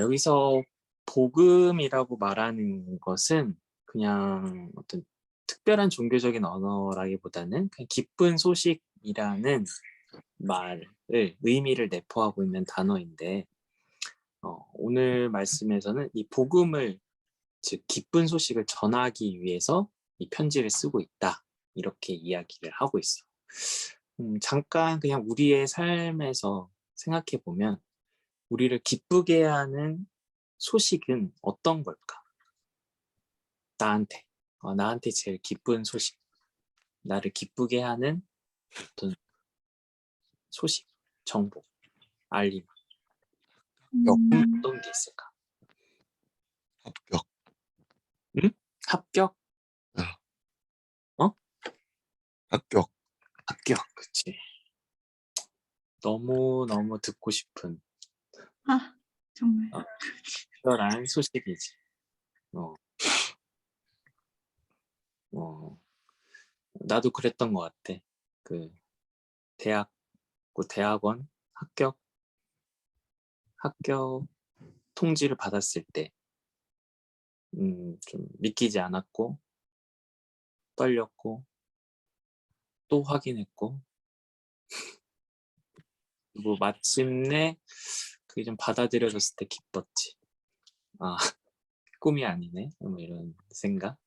여기서 복음이라고 말하는 것은 그냥 어떤 특별한 종교적인 언어라기보다는 그냥 기쁜 소식이라는 말을 의미를 내포하고 있는 단어인데 오늘 말씀에서는 이 복음을 즉 기쁜 소식을 전하기 위해서 이 편지를 쓰고 있다 이렇게 이야기를 하고 있어. 잠깐 그냥 우리의 삶에서 생각해 보면 우리를 기쁘게 하는 소식은 어떤 걸까? 나한테 제일 기쁜 소식, 나를 기쁘게 하는 어떤 소식, 정보, 알림, 어떤 게 있을까? 합격. 응? 합격? 합격. 합격, 그치. 너무너무 듣고 싶은 정말. 특별한 소식이지. 나도 그랬던 것 같아. 그 대학원 합격 통지를 받았을 때, 좀 믿기지 않았고, 떨렸고, 또 확인했고, 그리고 마침내 그게 좀 받아들여졌을 때 기뻤지. 아, 꿈이 아니네. 뭐 이런 생각.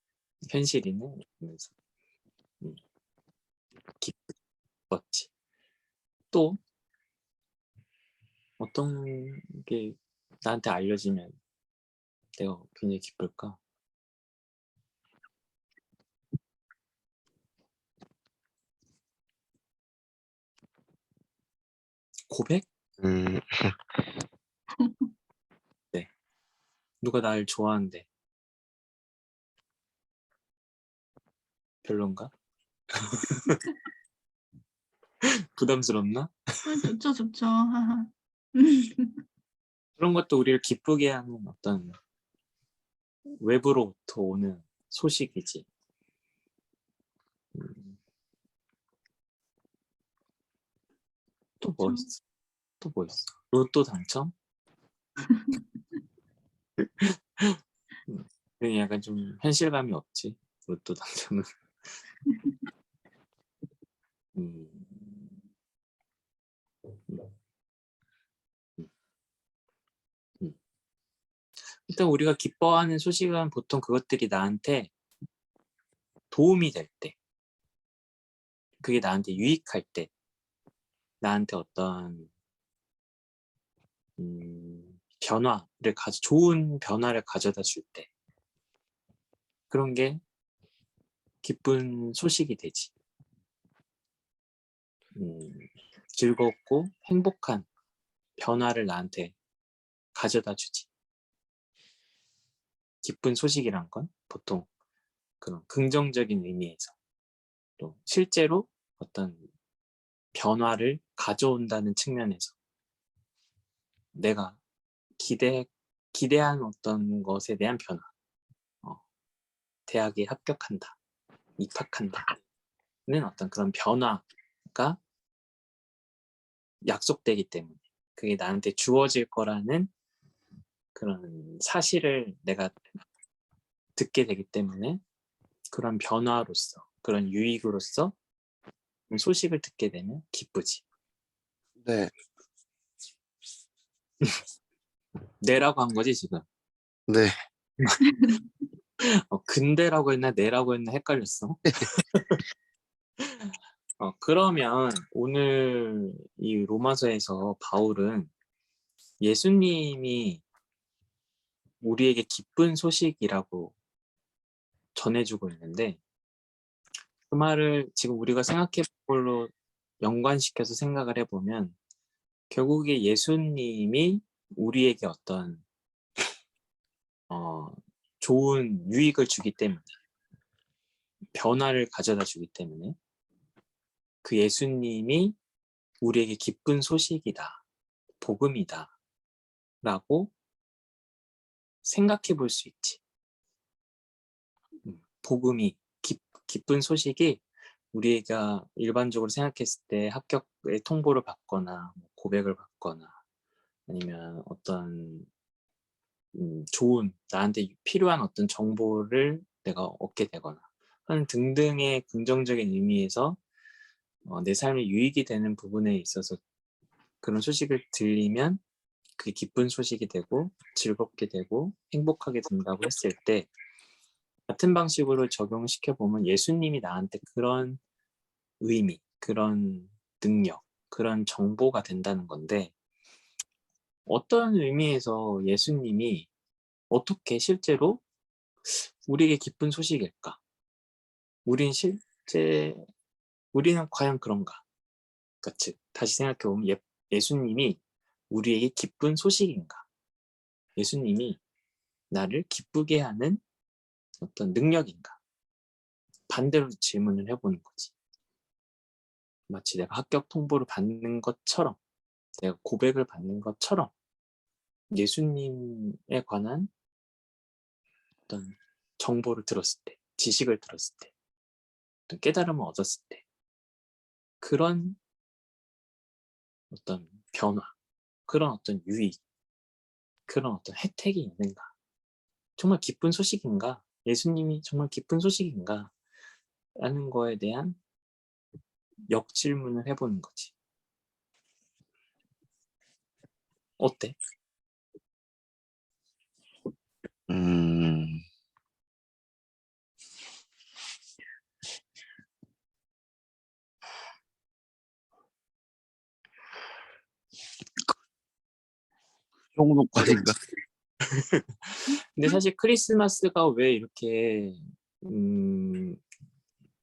현실이네. 이러면서 기뻤지. 또 어떤 게 나한테 알려지면 내가 굉장히 기쁠까? 고백? 네. 누가 날 좋아한대. 별론가? 부담스럽나? 좋죠. 그런 것도 우리를 기쁘게 하는 어떤 외부로부터 오는 소식이지. 또 뭐 있어? 또 뭐 있어? 로또 당첨? 약간 좀 현실감이 없지. 로또 당첨은. 일단 우리가 기뻐하는 소식은 보통 그것들이 나한테 도움이 될 때, 그게 나한테 유익할 때, 나한테 어떤 좋은 변화를 가져다 줄 때, 그런 게 기쁜 소식이 되지. 즐겁고 행복한 변화를 나한테 가져다 주지. 기쁜 소식이란 건 보통 그런 긍정적인 의미에서 또 실제로 어떤 변화를 가져온다는 측면에서 내가 기대한 어떤 것에 대한 변화, 대학에 합격한다, 입학한다는 어떤 그런 변화가 약속되기 때문에 그게 나한테 주어질 거라는 그런 사실을 내가 듣게 되기 때문에 그런 변화로서, 그런 유익으로서 소식을 듣게 되면 기쁘지. 네. 네라고 한 거지 지금? 네. 근데라고 했나 네라고 했나 헷갈렸어. 그러면 오늘 이 로마서에서 바울은 예수님이 우리에게 기쁜 소식이라고 전해주고 있는데 그 말을 지금 우리가 생각해 볼 걸로 연관시켜서 생각을 해보면 결국에 예수님이 우리에게 어떤 좋은 유익을 주기 때문에 변화를 가져다 주기 때문에 그 예수님이 우리에게 기쁜 소식이다, 복음이다 라고 생각해 볼 수 있지. 복음이 기쁜 소식이 우리가 일반적으로 생각했을 때 합격의 통보를 받거나 고백을 받거나 아니면 어떤 좋은 나한테 필요한 어떤 정보를 내가 얻게 되거나 하는 등등의 긍정적인 의미에서 내 삶에 유익이 되는 부분에 있어서 그런 소식을 들리면 그게 기쁜 소식이 되고 즐겁게 되고 행복하게 된다고 했을 때 같은 방식으로 적용시켜 보면 예수님이 나한테 그런 의미, 그런 능력, 그런 정보가 된다는 건데 어떤 의미에서 예수님이 어떻게 실제로 우리에게 기쁜 소식일까? 우리는 과연 그런가? 그러니까 즉 다시 생각해 보면 예수님이 우리에게 기쁜 소식인가? 예수님이 나를 기쁘게 하는 어떤 능력인가? 반대로 질문을 해보는 거지. 마치 내가 합격 통보를 받는 것처럼, 내가 고백을 받는 것처럼 예수님에 관한 어떤 정보를 들었을 때, 지식을 들었을 때, 어떤 깨달음을 얻었을 때 그런 어떤 변화, 그런 어떤 유익, 그런 어떤 혜택이 있는가? 정말 기쁜 소식인가? 예수님이 정말 기쁜 소식인가? 라는 거에 대한 역질문을 해보는 거지. 어때? 음, 그 정도까지인가? 근데 사실 크리스마스가 왜 이렇게 음,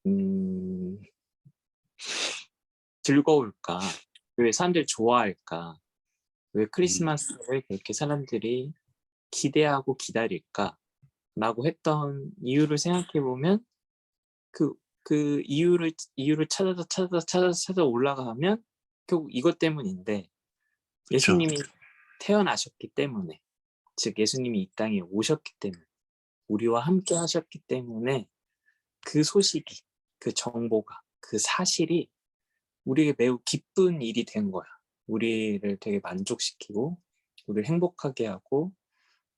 음, 즐거울까? 왜 사람들이 좋아할까? 왜 크리스마스를 그렇게 사람들이 기대하고 기다릴까? 라고 했던 이유를 생각해 보면 그 이유를 찾아 올라가면 결국 이것 때문인데 그쵸. 예수님이 태어나셨기 때문에 즉 예수님이 이 땅에 오셨기 때문에 우리와 함께 하셨기 때문에 그 소식이 그 정보가 그 사실이 우리에게 매우 기쁜 일이 된 거야. 우리를 되게 만족시키고 우리를 행복하게 하고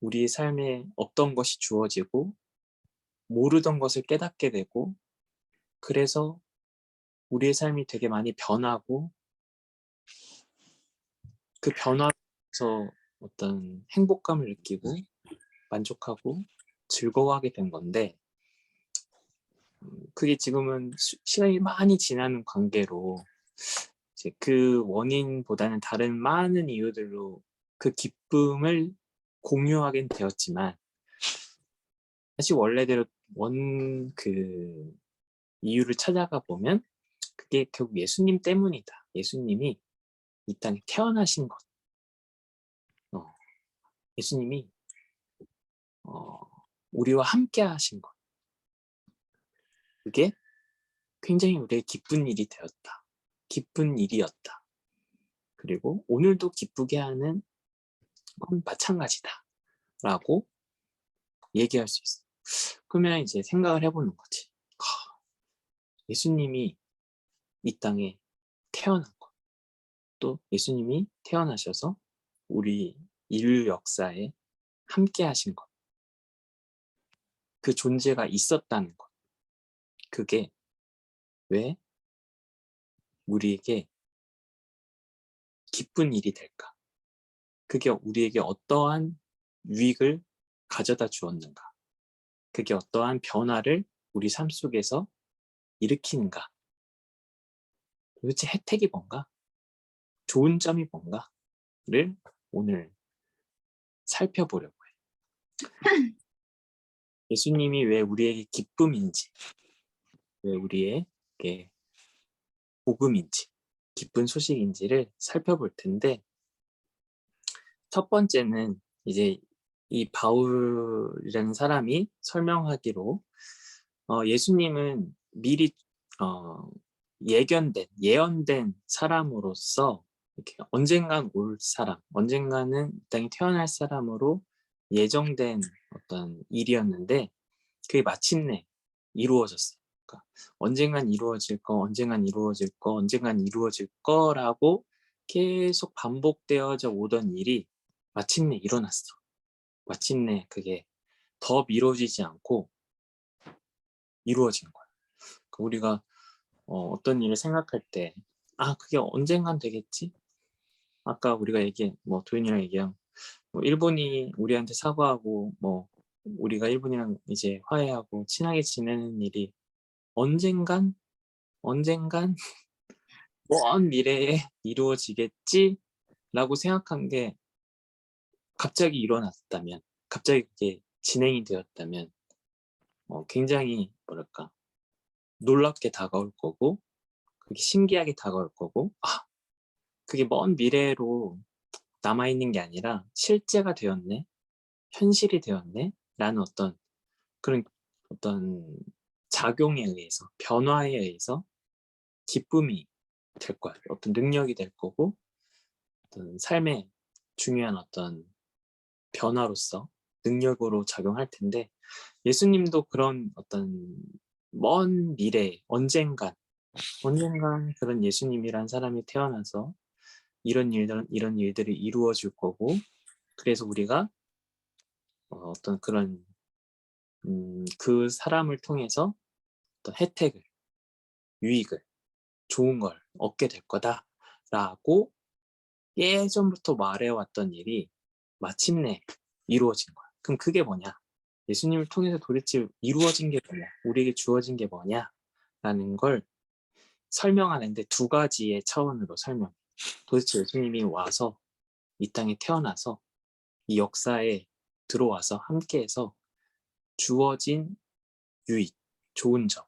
우리의 삶에 없던 것이 주어지고 모르던 것을 깨닫게 되고 그래서 우리의 삶이 되게 많이 변하고 그 변화에서 어떤 행복감을 느끼고 만족하고 즐거워하게 된 건데 그게 지금은 시간이 많이 지나는 관계로 이제 그 원인보다는 다른 많은 이유들로 그 기쁨을 공유하게 되었지만 사실 원래대로 그 이유를 찾아가 보면 그게 결국 예수님 때문이다. 예수님이 이 땅에 태어나신 것. 예수님이 어, 우리와 함께 하신 것. 그게 굉장히 우리의 기쁜 일이 되었다. 기쁜 일이었다. 그리고 오늘도 기쁘게 하는 건 마찬가지다. 라고 얘기할 수 있어. 그러면 이제 생각을 해보는 거지. 예수님이 이 땅에 태어난 것. 또 예수님이 태어나셔서 우리 인류 역사에 함께 하신 것. 그 존재가 있었다는 것. 그게 왜 우리에게 기쁜 일이 될까? 그게 우리에게 어떠한 유익을 가져다 주었는가? 그게 어떠한 변화를 우리 삶 속에서 일으키는가? 도대체 혜택이 뭔가? 좋은 점이 뭔가?를 오늘 살펴보려고 해. 예수님이 왜 우리에게 기쁨인지, 왜 우리에게 복음인지, 기쁜 소식인지를 살펴볼 텐데 첫 번째는 이제 이 바울이라는 사람이 설명하기로 예수님은 미리 예언된 사람으로서 이렇게 언젠간 올 사람, 언젠가는 이 땅에 태어날 사람으로 예정된 어떤 일이었는데 그게 마침내 이루어졌어요. 그러니까 언젠간 이루어질 거, 언젠간 이루어질 거, 언젠간 이루어질 거라고 계속 반복되어져 오던 일이 마침내 일어났어. 마침내 그게 더 미뤄지지 않고 이루어진 거야. 우리가 어떤 일을 생각할 때, 그게 언젠간 되겠지? 아까 우리가 뭐 도윤이랑 얘기한, 뭐 일본이 우리한테 사과하고, 뭐 우리가 일본이랑 이제 화해하고 친하게 지내는 일이 언젠간 먼 미래에 이루어지겠지라고 생각한 게 갑자기 일어났다면, 갑자기 그게 진행이 되었다면, 굉장히 뭐랄까 놀랍게 다가올 거고, 그게 신기하게 다가올 거고, 그게 먼 미래로 남아있는 게 아니라 실제가 되었네, 현실이 되었네 라는 그런 어떤 작용에 의해서, 변화에 의해서 기쁨이 될 거야. 어떤 능력이 될 거고, 어떤 삶의 중요한 어떤 변화로서 능력으로 작용할 텐데, 예수님도 그런 어떤 먼 미래, 언젠간 그런 예수님이란 사람이 태어나서 이런 일들이 이루어질 거고, 그래서 우리가 어떤 그런 그 사람을 통해서 어떤 혜택을, 유익을, 좋은 걸 얻게 될 거다라고 예전부터 말해왔던 일이 마침내 이루어진 거야. 그럼 그게 뭐냐? 예수님을 통해서 도대체 이루어진 게 뭐냐? 우리에게 주어진 게 뭐냐라는 걸 설명하는데 두 가지의 차원으로 설명. 도대체 예수님이 와서 이 땅에 태어나서 이 역사에 들어와서 함께해서 주어진 유익, 좋은 점,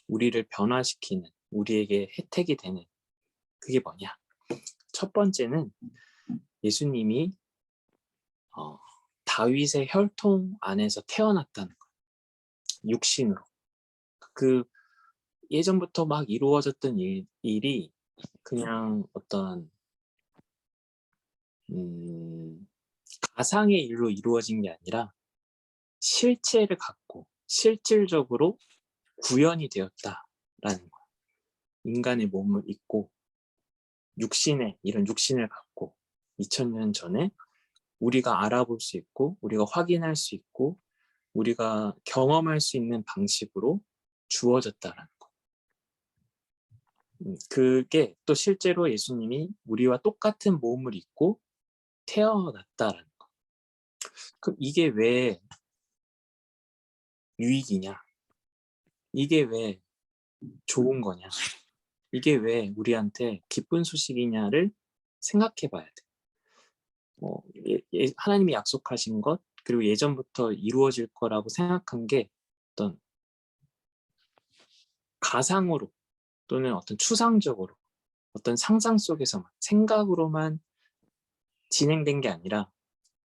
우리를 변화시키는, 우리에게 혜택이 되는 그게 뭐냐? 첫 번째는 예수님이 다윗의 혈통 안에서 태어났다는 거예요. 육신으로. 그 예전부터 막 이루어졌던 일이 그냥 어떤 가상의 일로 이루어진 게 아니라 실체를 갖고 실질적으로 구현이 되었다라는 거예요. 인간의 몸을 입고 이런 육신을 갖고 2000년 전에 우리가 알아볼 수 있고 우리가 확인할 수 있고 우리가 경험할 수 있는 방식으로 주어졌다라는 거. 그게 또 실제로 예수님이 우리와 똑같은 몸을 입고 태어났다라는 거. 그럼 이게 왜 유익이냐? 이게 왜 좋은 거냐? 이게 왜 우리한테 기쁜 소식이냐를 생각해 봐야 돼. 하나님이 약속하신 것, 그리고 예전부터 이루어질 거라고 생각한 게 어떤 가상으로 또는 어떤 추상적으로 어떤 상상 속에서만 생각으로만 진행된 게 아니라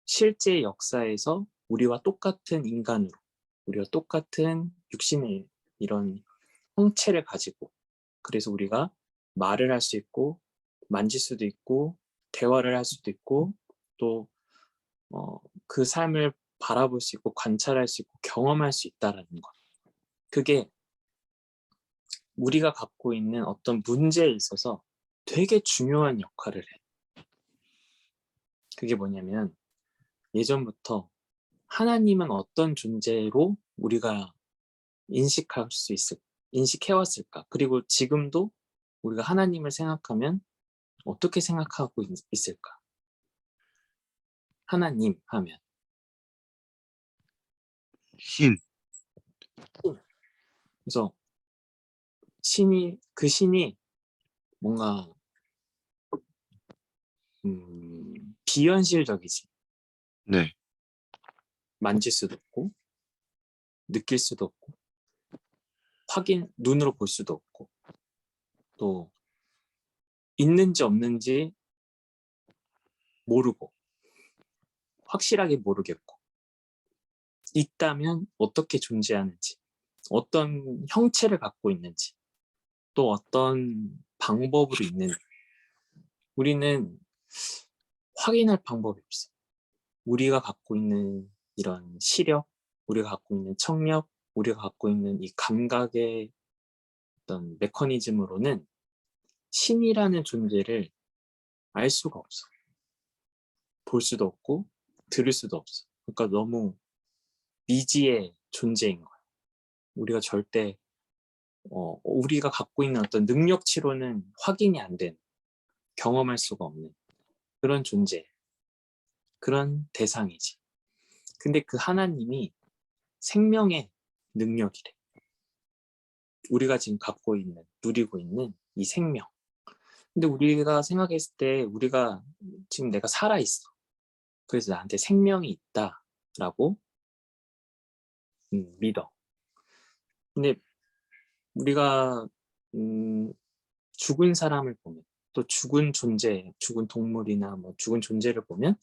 실제 역사에서 우리와 똑같은 인간으로 우리와 똑같은 육신의 이런 형체를 가지고 그래서 우리가 말을 할 수 있고 만질 수도 있고 대화를 할 수도 있고 또 그 삶을 바라볼 수 있고 관찰할 수 있고 경험할 수 있다라는 것. 그게 우리가 갖고 있는 어떤 문제에 있어서 되게 중요한 역할을 해. 그게 뭐냐면 예전부터 하나님은 어떤 존재로 우리가 인식해왔을까? 그리고 지금도 우리가 하나님을 생각하면 어떻게 생각하고 있을까? 하나님 하면 신. 그래서 그 신이 뭔가 비현실적이지. 네. 만질 수도 없고 느낄 수도 없고 눈으로 볼 수도 없고 또 있는지 없는지 모르고 확실하게 모르겠고 있다면 어떻게 존재하는지 어떤 형체를 갖고 있는지 또 어떤 방법으로 있는지 우리는 확인할 방법이 없어. 우리가 갖고 있는 이런 시력, 우리가 갖고 있는 청력, 우리가 갖고 있는 이 감각의 어떤 메커니즘으로는 신이라는 존재를 알 수가 없어. 볼 수도 없고 들을 수도 없어. 그러니까 너무 미지의 존재인 거야. 우리가 절대 우리가 갖고 있는 어떤 능력치로는 확인이 안 되는, 경험할 수가 없는 그런 존재, 그런 대상이지. 근데 그 하나님이 생명의 능력이래. 우리가 지금 갖고 있는, 누리고 있는 이 생명. 근데 우리가 생각했을 때 우리가 지금 내가 살아있어. 그래서 나한테 생명이 있다라고 믿어. 근데 우리가 죽은 사람을 보면, 또 죽은 존재, 죽은 동물이나 뭐 죽은 존재를 보면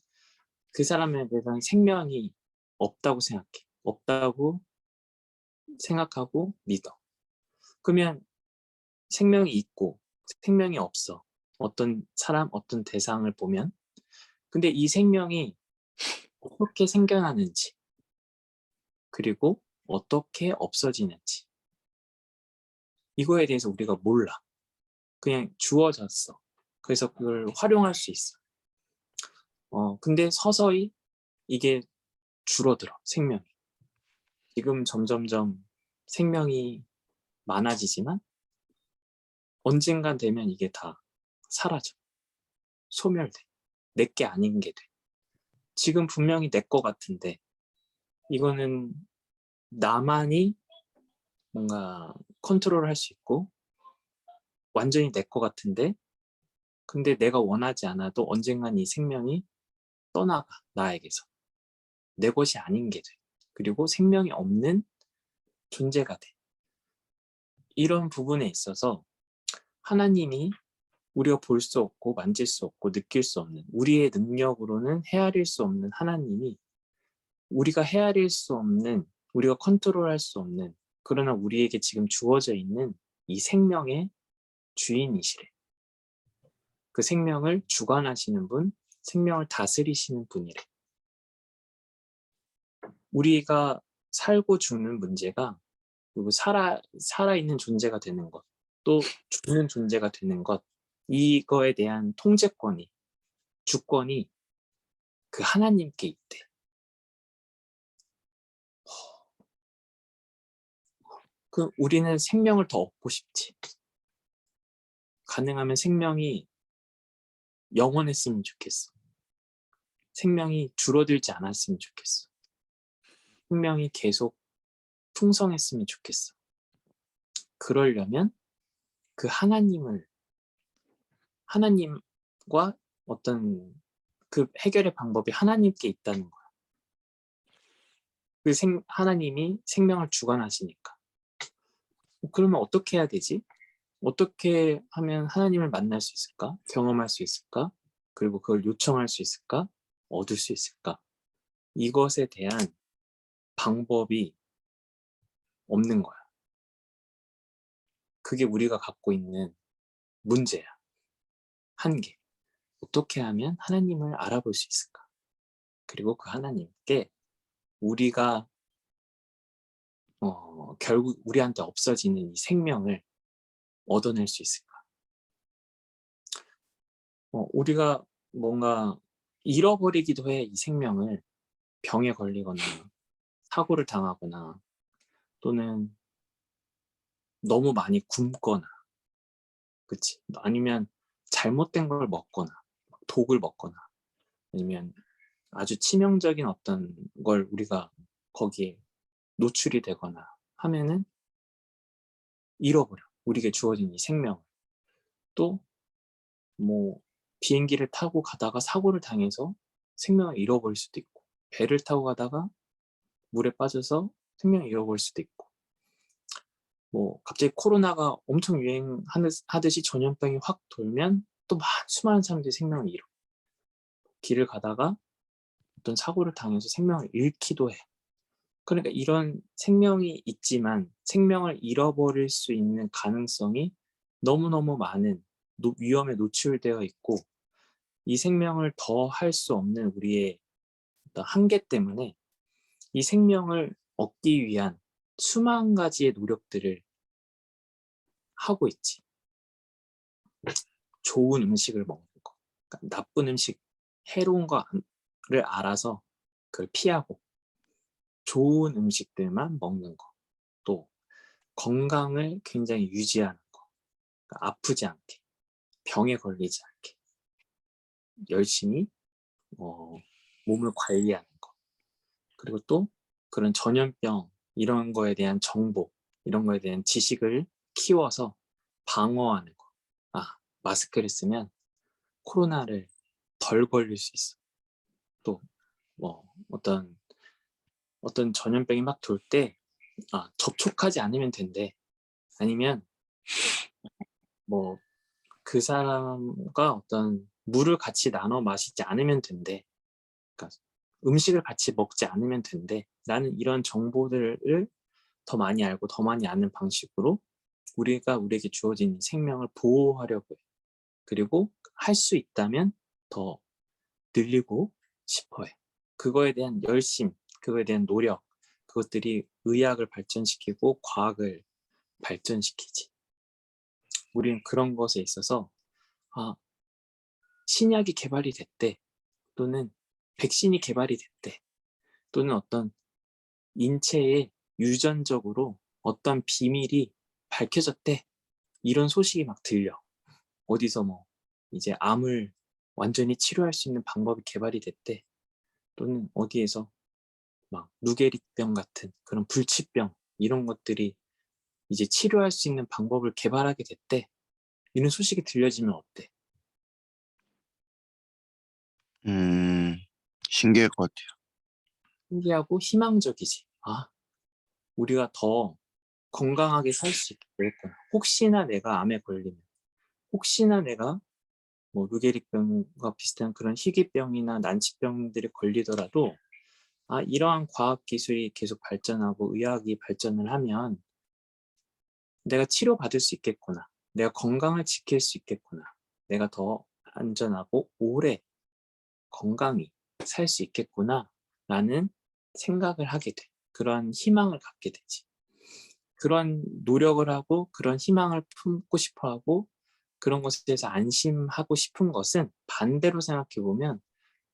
그 사람에 대해서는 생명이 없다고 생각해. 없다고 생각하고 믿어. 그러면 생명이 있고 생명이 없어. 어떤 사람, 어떤 대상을 보면. 근데 이 생명이 어떻게 생겨나는지, 그리고 어떻게 없어지는지, 이거에 대해서 우리가 몰라. 그냥 주어졌어. 그래서 그걸 활용할 수 있어. 근데 서서히 이게 줄어들어, 생명이. 지금 점점점 생명이 많아지지만 언젠간 되면 이게 다 사라져. 소멸돼. 내게 아닌 게 돼. 지금 분명히 내 거 같은데 이거는 나만이 뭔가 컨트롤할 수 있고 완전히 내 거 같은데, 근데 내가 원하지 않아도 언젠간 이 생명이 떠나가, 나에게서. 내 것이 아닌 게 돼. 그리고 생명이 없는 존재가 돼. 이런 부분에 있어서 하나님이 우리가 볼 수 없고 만질 수 없고 느낄 수 없는, 우리의 능력으로는 헤아릴 수 없는 하나님이 우리가 헤아릴 수 없는, 우리가 컨트롤할 수 없는, 그러나 우리에게 지금 주어져 있는 이 생명의 주인이시래. 그 생명을 주관하시는 분, 생명을 다스리시는 분이래. 우리가 살고 죽는 문제가, 그리고 살아있는 존재가 되는 것, 또 죽는 존재가 되는 것, 이거에 대한 통제권이, 주권이 그 하나님께 있대. 우리는 생명을 더 얻고 싶지. 가능하면 생명이 영원했으면 좋겠어. 생명이 줄어들지 않았으면 좋겠어. 생명이 계속 풍성했으면 좋겠어. 그러려면 그 하나님과 어떤 그 해결의 방법이 하나님께 있다는 거야. 하나님이 생명을 주관하시니까. 그러면 어떻게 해야 되지? 어떻게 하면 하나님을 만날 수 있을까? 경험할 수 있을까? 그리고 그걸 요청할 수 있을까? 얻을 수 있을까? 이것에 대한 방법이 없는 거야. 그게 우리가 갖고 있는 문제야. 한계. 어떻게 하면 하나님을 알아볼 수 있을까? 그리고 그 하나님께 우리가 결국 우리한테 없어지는 이 생명을 얻어낼 수 있을까? 우리가 뭔가 잃어버리기도 해, 이 생명을. 병에 걸리거나 사고를 당하거나 또는 너무 많이 굶거나, 그치? 아니면 잘못된 걸 먹거나 독을 먹거나 아니면 아주 치명적인 어떤 걸 우리가 거기에 노출이 되거나 하면은 잃어버려, 우리에게 주어진 이 생명을. 또 뭐 비행기를 타고 가다가 사고를 당해서 생명을 잃어버릴 수도 있고, 배를 타고 가다가 물에 빠져서 생명을 잃어버릴 수도 있고, 뭐 갑자기 코로나가 엄청 유행하듯이 전염병이 확 돌면 또 수많은 사람들이 생명을 잃어. 길을 가다가 어떤 사고를 당해서 생명을 잃기도 해. 그러니까 이런 생명이 있지만 생명을 잃어버릴 수 있는 가능성이 너무너무 많은 위험에 노출되어 있고, 이 생명을 더 할 수 없는 우리의 어떤 한계 때문에 이 생명을 얻기 위한 수만 가지의 노력들을 하고 있지. 좋은 음식을 먹는 거, 그러니까 나쁜 음식, 해로운 거를 알아서 그걸 피하고 좋은 음식들만 먹는 거, 또 건강을 굉장히 유지하는 거, 그러니까 아프지 않게, 병에 걸리지 않게 열심히 몸을 관리하는 거, 그리고 또 그런 전염병 이런 거에 대한 정보, 이런 거에 대한 지식을 키워서 방어하는 거. 마스크를 쓰면 코로나를 덜 걸릴 수 있어. 또 뭐 어떤 전염병이 막 돌 때 접촉하지 않으면 된대. 아니면 뭐 그 사람과 어떤 물을 같이 나눠 마시지 않으면 된대. 그러니까 음식을 같이 먹지 않으면 된대. 나는 이런 정보들을 더 많이 알고 더 많이 아는 방식으로 우리에게 주어진 생명을 보호하려고 해. 그리고 할 수 있다면 더 늘리고 싶어 해. 그거에 대한 열심, 그거에 대한 노력, 그것들이 의학을 발전시키고 과학을 발전시키지. 우리는 그런 것에 있어서 신약이 개발이 됐대. 또는 백신이 개발이 됐대. 또는 어떤 인체에 유전적으로 어떤 비밀이 밝혀졌대. 이런 소식이 막 들려. 어디서 이제 암을 완전히 치료할 수 있는 방법이 개발이 됐대. 또는 어디에서 막 누게릭병 같은 그런 불치병 이런 것들이 이제 치료할 수 있는 방법을 개발하게 됐대. 이런 소식이 들려지면 어때? 신기할 것 같아요. 신기하고 희망적이지. 우리가 더 건강하게 살 수 있게 되겠구나. 혹시나 내가 암에 걸리면, 혹시나 내가 루게릭병과 비슷한 그런 희귀병이나 난치병들이 걸리더라도 이러한 과학 기술이 계속 발전하고 의학이 발전을 하면 내가 치료받을 수 있겠구나. 내가 건강을 지킬 수 있겠구나. 내가 더 안전하고 오래 건강히 살 수 있겠구나 라는 생각을 하게 돼. 그런 희망을 갖게 되지. 그런 노력을 하고 그런 희망을 품고 싶어 하고 그런 것에 대해서 안심하고 싶은 것은 반대로 생각해 보면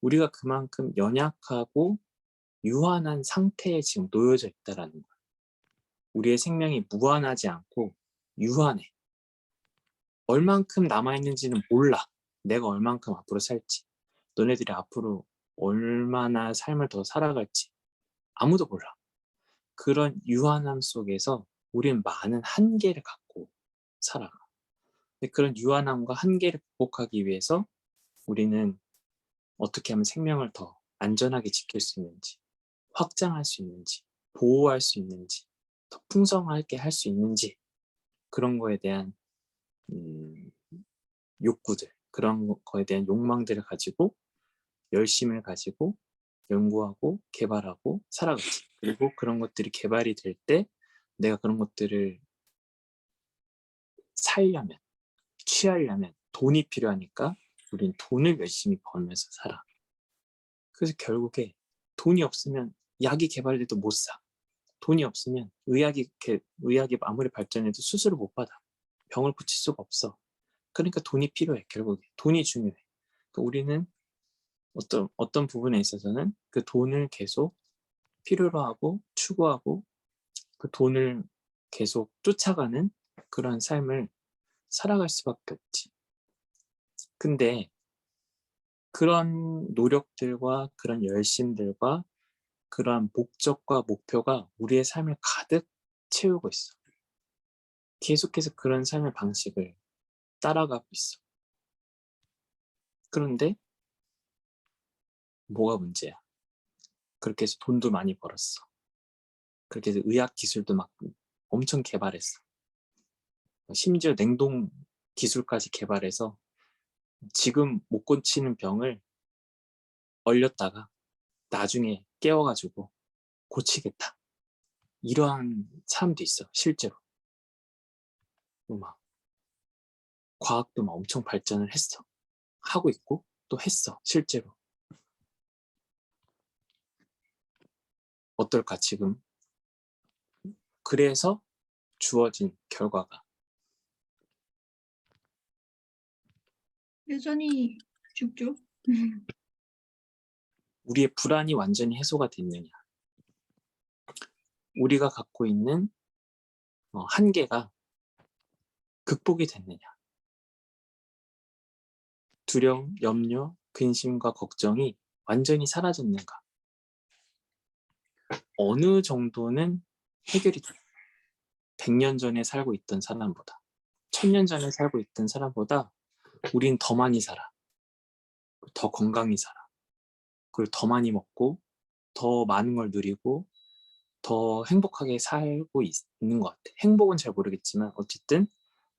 우리가 그만큼 연약하고 유한한 상태에 지금 놓여져 있다라는 거야. 우리의 생명이 무한하지 않고 유한해. 얼만큼 남아있는지는 몰라. 내가 얼만큼 앞으로 살지. 너네들이 앞으로 얼마나 삶을 더 살아갈지 아무도 몰라. 그런 유한함 속에서 우리는 많은 한계를 갖고 살아가. 근데 그런 유한함과 한계를 극복하기 위해서 우리는 어떻게 하면 생명을 더 안전하게 지킬 수 있는지, 확장할 수 있는지, 보호할 수 있는지, 더 풍성하게 할 수 있는지 그런 거에 대한 욕구들, 그런 거에 대한 욕망들을 가지고 열심을 가지고 연구하고 개발하고 살아가지. 그리고 그런 것들이 개발이 될 때 내가 그런 것들을 살려면, 취하려면 돈이 필요하니까 우린 돈을 열심히 벌면서 살아. 그래서 결국에 돈이 없으면 약이 개발돼도 못 사. 돈이 없으면 의학이 아무리 발전해도 수술을 못 받아. 병을 고칠 수가 없어. 그러니까 돈이 필요해. 결국에 돈이 중요해. 그러니까 우리는 어떤 부분에 있어서는 그 돈을 계속 필요로 하고 추구하고 그 돈을 계속 쫓아가는 그런 삶을 살아갈 수밖에 없지. 근데 그런 노력들과 그런 열심들과 그러한 목적과 목표가 우리의 삶을 가득 채우고 있어. 계속해서 그런 삶의 방식을 따라가고 있어. 그런데 뭐가 문제야? 그렇게 해서 돈도 많이 벌었어. 그렇게 해서 의학 기술도 막 엄청 개발했어. 심지어 냉동 기술까지 개발해서 지금 못 고치는 병을 얼렸다가 나중에 깨워가지고 고치겠다. 이러한 사람도 있어, 실제로. 막 과학도 막 엄청 발전을 했어. 하고 있고 또 했어, 실제로. 어떨까, 지금? 그래서 주어진 결과가 여전히 죽죠. 우리의 불안이 완전히 해소가 됐느냐? 우리가 갖고 있는 한계가 극복이 됐느냐? 두려움, 염려, 근심과 걱정이 완전히 사라졌는가? 어느 정도는 해결이 돼. 100년 전에 살고 있던 사람보다, 1000년 전에 살고 있던 사람보다 우린 더 많이 살아. 더 건강히 살아. 그리고 더 많이 먹고 더 많은 걸 누리고 더 행복하게 살고 있는 것 같아. 행복은 잘 모르겠지만 어쨌든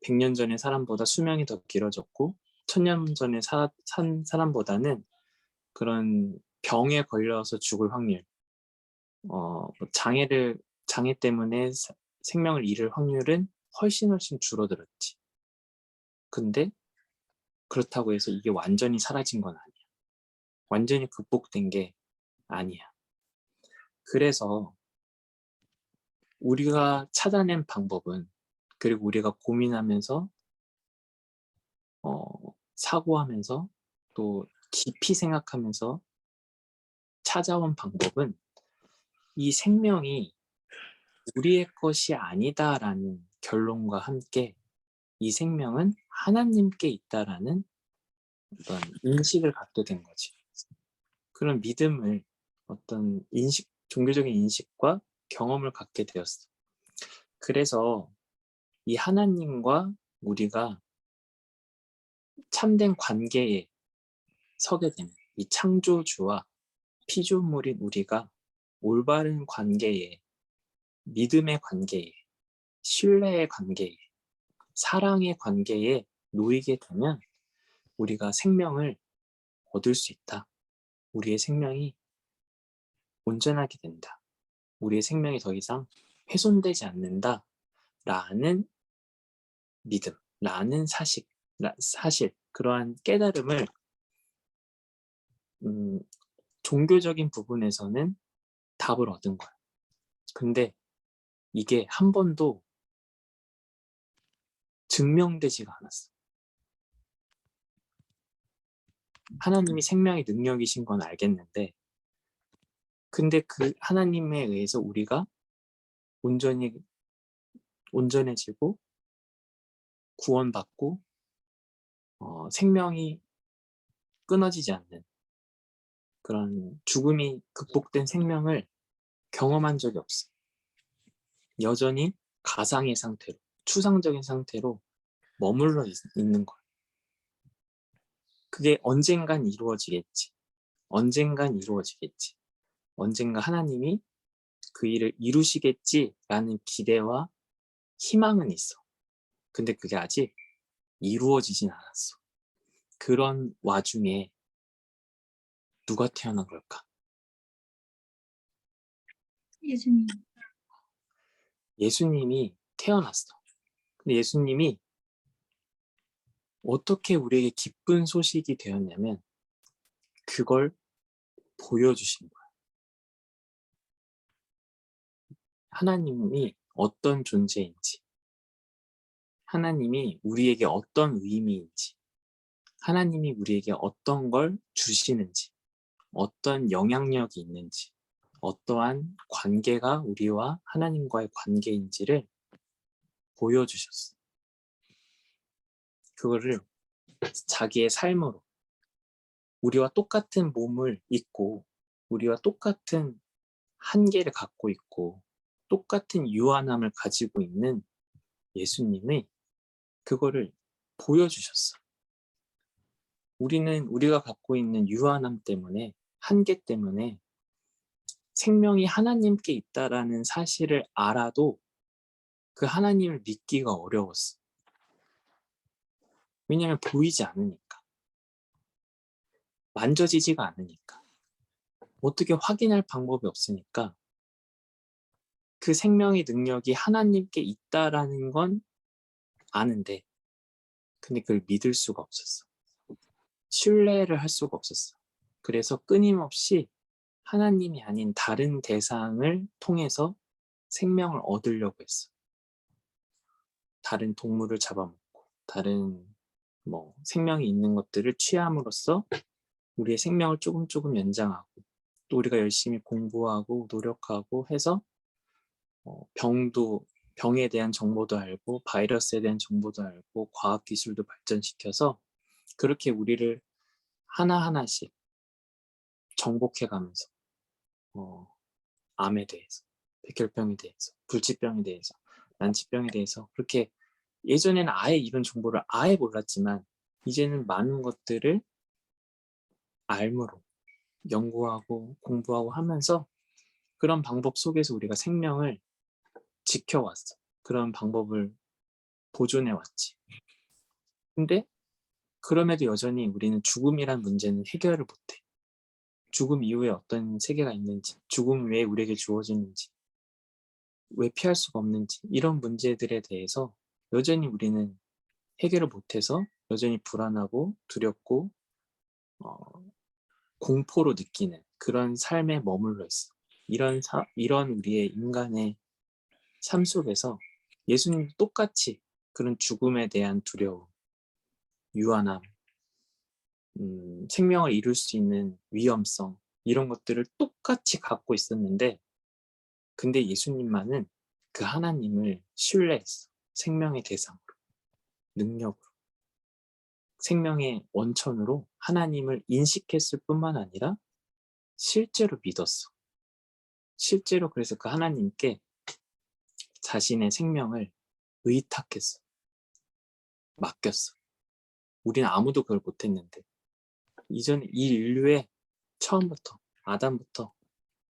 100년 전의 사람보다 수명이 더 길어졌고 1000년 전에 산 사람보다는 그런 병에 걸려서 죽을 확률, 뭐 장애 때문에 생명을 잃을 확률은 훨씬 줄어들었지. 근데 그렇다고 해서 이게 완전히 사라진 건 아니야. 완전히 극복된 게 아니야. 그래서 우리가 찾아낸 방법은, 그리고 우리가 고민하면서 사고하면서 또 깊이 생각하면서 찾아온 방법은 이 생명이 우리의 것이 아니다라는 결론과 함께 이 생명은 하나님께 있다라는 어떤 인식을 갖게 된 거지. 그런 믿음을, 어떤 인식, 종교적인 인식과 경험을 갖게 되었어. 그래서 이 하나님과 우리가 참된 관계에 서게 되는, 이 창조주와 피조물인 우리가 올바른 관계에, 믿음의 관계에, 신뢰의 관계에, 사랑의 관계에 놓이게 되면 우리가 생명을 얻을 수 있다. 우리의 생명이 온전하게 된다. 우리의 생명이 더 이상 훼손되지 않는다. 라는 믿음, 라는 사실, 그러한 깨달음을 종교적인 부분에서는 답을 얻은 거야. 근데 이게 한 번도 증명되지가 않았어. 하나님이 생명의 능력이신 건 알겠는데, 근데 그 하나님에 의해서 우리가 온전해지고 구원받고 생명이 끊어지지 않는 그런 죽음이 극복된 생명을 경험한 적이 없어. 여전히 가상의 상태로, 추상적인 상태로 머물러 있는 거야. 그게 언젠간 이루어지겠지. 언젠간 이루어지겠지. 언젠가 하나님이 그 일을 이루시겠지라는 기대와 희망은 있어. 근데 그게 아직 이루어지진 않았어. 그런 와중에 누가 태어난 걸까? 예수님. 예수님이 태어났어. 근데 예수님이 어떻게 우리에게 기쁜 소식이 되었냐면 그걸 보여주신 거야. 하나님이 어떤 존재인지, 하나님이 우리에게 어떤 의미인지, 하나님이 우리에게 어떤 걸 주시는지, 어떤 영향력이 있는지, 어떠한 관계가 우리와 하나님과의 관계인지를 보여주셨어. 그거를 자기의 삶으로, 우리와 똑같은 몸을 입고 우리와 똑같은 한계를 갖고 있고 똑같은 유한함을 가지고 있는 예수님이 그거를 보여주셨어. 우리가 갖고 있는 유한함 때문에, 한계 때문에 생명이 하나님께 있다라는 사실을 알아도 그 하나님을 믿기가 어려웠어. 왜냐하면 보이지 않으니까. 만져지지가 않으니까. 어떻게 확인할 방법이 없으니까 그 생명의 능력이 하나님께 있다라는 건 아는데, 근데 그걸 믿을 수가 없었어. 신뢰를 할 수가 없었어. 그래서 끊임없이 하나님이 아닌 다른 대상을 통해서 생명을 얻으려고 했어. 다른 동물을 잡아먹고, 다른 생명이 있는 것들을 취함으로써 우리의 생명을 조금 연장하고, 또 우리가 열심히 공부하고 노력하고 해서 병에 대한 정보도 알고 바이러스에 대한 정보도 알고 과학기술도 발전시켜서 그렇게 우리를 하나하나씩 정복해가면서 암에 대해서, 백혈병에 대해서, 불치병에 대해서, 난치병에 대해서 그렇게 예전에는 아예 이런 정보를 아예 몰랐지만 이제는 많은 것들을 알므로 연구하고 공부하고 하면서 그런 방법 속에서 우리가 생명을 지켜왔어. 그런 방법을 보존해왔지. 근데 그럼에도 여전히 우리는 죽음이란 문제는 해결을 못해. 죽음 이후에 어떤 세계가 있는지, 죽음 왜 우리에게 주어지는지, 왜 피할 수가 없는지 이런 문제들에 대해서 여전히 우리는 해결을 못해서 여전히 불안하고 두렵고 공포로 느끼는 그런 삶에 머물러 있어. 이런 우리의 인간의 삶 속에서 예수님 똑같이 그런 죽음에 대한 두려움, 유한함, 생명을 이룰 수 있는 위험성 이런 것들을 똑같이 갖고 있었는데 근데 예수님만은 그 하나님을 신뢰했어. 생명의 대상으로, 능력으로, 생명의 원천으로 하나님을 인식했을 뿐만 아니라 실제로 믿었어. 실제로 그래서 그 하나님께 자신의 생명을 의탁했어. 맡겼어. 우리는 아무도 그걸 못했는데 이전 이 인류의 처음부터 아담부터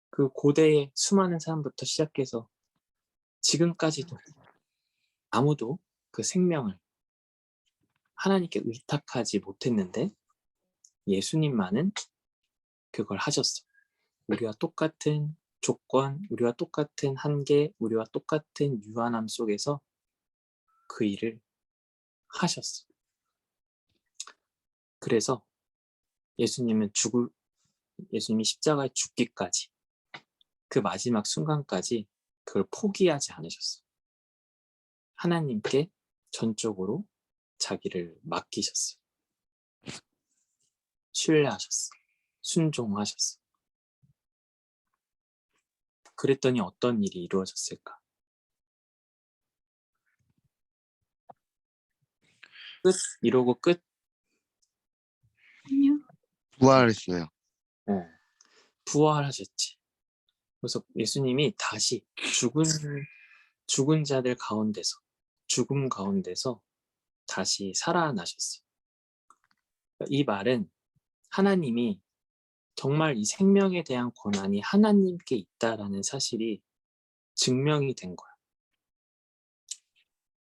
그 고대의 수많은 사람부터 시작해서 지금까지도 아무도 그 생명을 하나님께 의탁하지 못했는데 예수님만은 그걸 하셨어. 우리와 똑같은 조건, 우리와 똑같은 한계, 우리와 똑같은 유한함 속에서 그 일을 하셨어. 그래서 예수님이 십자가에 죽기까지 그 마지막 순간까지 그걸 포기하지 않으셨어. 하나님께 전적으로 자기를 맡기셨어. 신뢰하셨어. 순종하셨어. 그랬더니 어떤 일이 이루어졌을까? 끝? 이러고 끝? 아니요. 부활했어요. 부활하셨지. 그래서 예수님이 다시 죽은 자들 가운데서, 죽음 가운데서 다시 살아나셨어. 이 말은 하나님이 정말 이 생명에 대한 권한이 하나님께 있다라는 사실이 증명이 된 거야.